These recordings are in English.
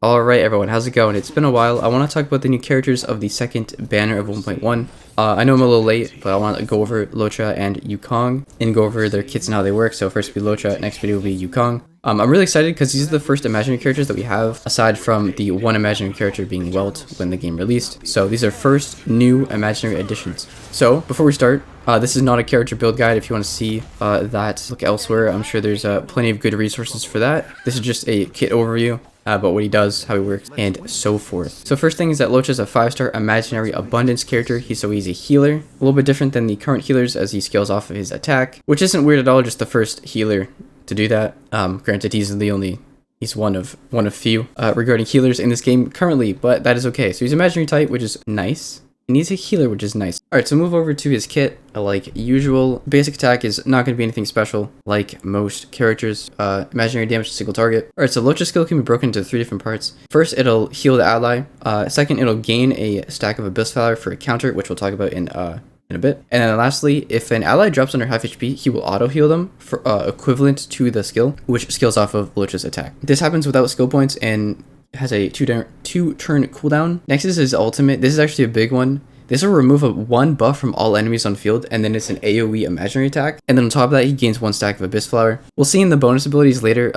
Alright everyone, how's it going? It's been a while. I want to talk about the new characters of the second banner of 1.1. I know I'm a little late, but I want to go over Luocha and Yukong and go over their kits and how they work. So first will be Luocha, next video will be Yukong. I'm really excited because these are the first imaginary characters that we have, aside from the one imaginary character being Welt when the game released. So these are first new imaginary additions. So before we start, this is not a character build guide. If you want to see that, look elsewhere. I'm sure there's plenty of good resources for that. This is just a kit overview about what he does, how he works, and so forth. So first thing is that Luocha is a 5-star imaginary abundance character. He's a healer, a little bit different than the current healers as he scales off of his attack, which isn't weird at all, just the first healer to do that. Granted, he's one of few regarding healers in this game currently, but that is okay. So he's imaginary type, which is nice. And he's a healer, which is nice. Alright, so move over to his kit. Like usual, basic attack is not going to be anything special like most characters. Imaginary damage to single target. Alright, so Luocha's skill can be broken into 3 different parts. First, it'll heal the ally. Second, it'll gain a stack of Abyss Flower for a counter, which we'll talk about in a bit. And then lastly, if an ally drops under half HP, he will auto heal them for equivalent to the skill, which scales off of Luocha's attack. This happens without skill points and has a two-turn cooldown. Next is his ultimate. This is actually a big one. This will remove one buff from all enemies on field, and then it's an AoE imaginary attack. And then on top of that, he gains 1 stack of Abyss Flower. We'll see in the bonus abilities later,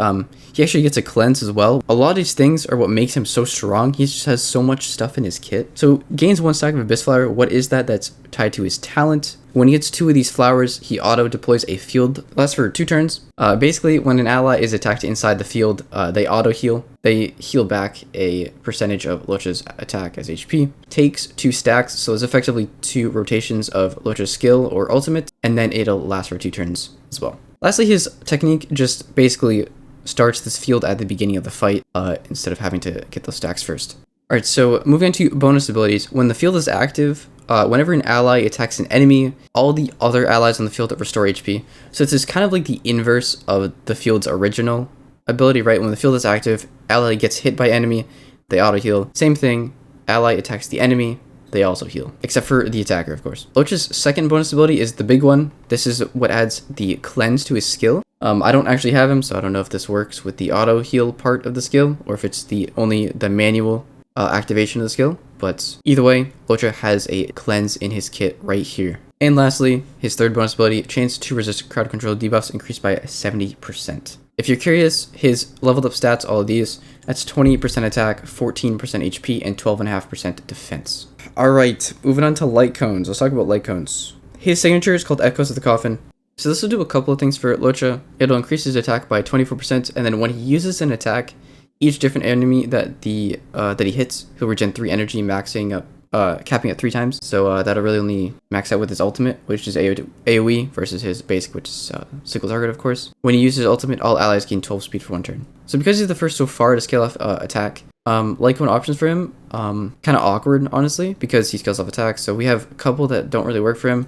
he actually gets a cleanse as well. A lot of these things are what makes him so strong. He just has so much stuff in his kit. So gains 1 stack of Abyss Flower. What is that? That's tied to his talent. When he gets 2 of these flowers, he auto deploys a field. Lasts for 2 turns. Basically, when an ally is attacked inside the field, they auto heal. They heal back a percentage of Luocha's attack as HP. Takes 2 stacks, so it's effectively 2 rotations of Luocha's skill or ultimate, and then it'll last for 2 turns as well. Lastly, his technique just basically starts this field at the beginning of the fight instead of having to get those stacks first. Alright, so moving on to bonus abilities. When the field is active, whenever an ally attacks an enemy, all the other allies on the field restore HP. So this is kind of like the inverse of the field's original ability, right? When the field is active, ally gets hit by enemy, they auto heal. Same thing, ally attacks the enemy, they also heal. Except for the attacker, of course. Luocha's second bonus ability is the big one. This is what adds the cleanse to his skill. I don't actually have him, so I don't know if this works with the auto heal part of the skill, or if it's only the manual activation of the skill, but either way, Luocha has a cleanse in his kit right here. And lastly, his third bonus ability, chance to resist crowd control debuffs increased by 70%. If you're curious, his leveled up stats, all of these, that's 20% attack, 14% HP, and 12.5% defense. Alright, moving on to light cones. Let's talk about light cones. His signature is called Echoes of the Coffin. So this will do a couple of things for Luocha. It'll increase his attack by 24%, and then when he uses an attack, each different enemy that he hits, he'll regen 3 energy, maxing up, capping it 3 times. So that'll really only max out with his ultimate, which is AoE, versus his basic, which is single target, of course. When he uses ultimate, all allies gain 12 speed for 1 turn. So because he's the first so far to scale off attack, light cone options for him, kind of awkward, honestly, because he scales off attack. So we have a couple that don't really work for him,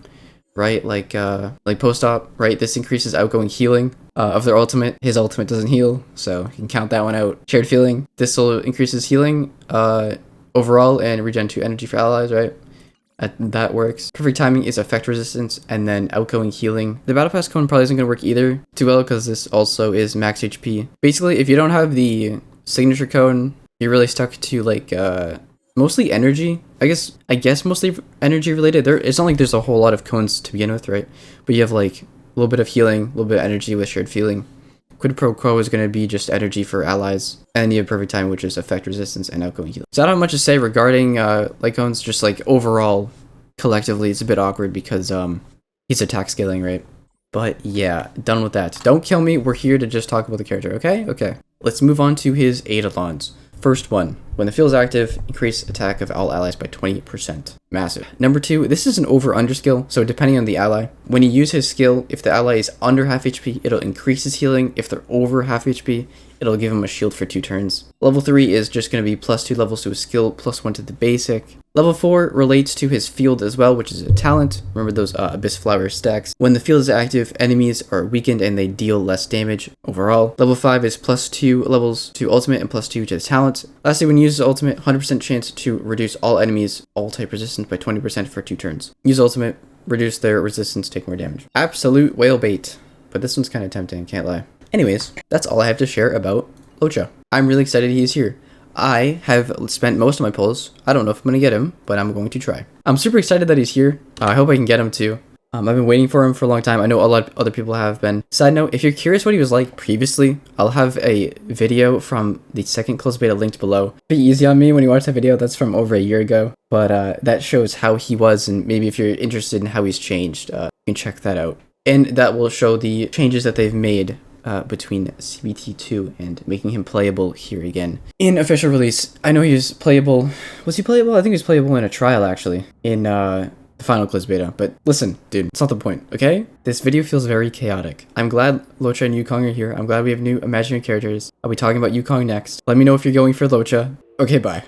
right? Like post-op, right? This increases outgoing healing of their ultimate. His ultimate doesn't heal, so you can count that one out. Shared feeling. This will increase his healing overall and regen 2 energy for allies, right? That works. Perfect timing is effect resistance, and then outgoing healing. The battle pass cone probably isn't going to work either too well because this also is max HP. Basically, if you don't have the signature cone, you're really stuck to like mostly energy. I guess mostly energy related. It's not like there's a whole lot of cones to begin with, right? But you have like a little bit of healing, a little bit of energy with shared feeling. Quid pro quo is going to be just energy for allies, and you have perfect time, which is effect resistance and outgoing healing. So I don't have much to say regarding light cones. Just like overall, collectively, it's a bit awkward because he's attack scaling, right? But yeah, done with that. Don't kill me. We're here to just talk about the character, okay? Okay. Let's move on to his Eidolons. First one, when the field is active, increase attack of all allies by 20%. Massive. Number 2, this is an over-under skill, so depending on the ally, when you use his skill, if the ally is under half HP, it'll increase his healing. If they're over half HP, it'll give him a shield for 2 turns. Level 3 is just going to be plus 2 levels to his skill, plus 1 to the basic. Level 4 relates to his field as well, which is a talent. Remember those Abyss Flower stacks. When the field is active, enemies are weakened and they deal less damage overall. Level 5 is plus 2 levels to ultimate and plus 2 to the talent. Lastly, when you use ultimate, 100% chance to reduce all enemies, all type resistance by 20% for 2 turns. Use ultimate, reduce their resistance, take more damage. Absolute whale bait. But this one's kind of tempting, can't lie. Anyways, that's all I have to share about Luocha. I'm really excited he's here. I have spent most of my pulls. I don't know if I'm gonna get him, but I'm going to try. I'm super excited that he's here. I hope I can get him too. I've been waiting for him for a long time. I know a lot of other people have been. Side note, if you're curious what he was like previously, I'll have a video from the second closed beta linked below. Be easy on me when you watch that video. That's from over a year ago. But that shows how he was, and maybe if you're interested in how he's changed, you can check that out. And that will show the changes that they've made between CBT2 and making him playable here again. In official release, I know he was playable. Was he playable? I think he was playable in a trial, actually. In the final closed beta. But listen, dude, it's not the point, okay? This video feels very chaotic. I'm glad Luocha and Yukong are here. I'm glad we have new imaginary characters. I'll be talking about Yukong next. Let me know if you're going for Luocha. Okay, bye.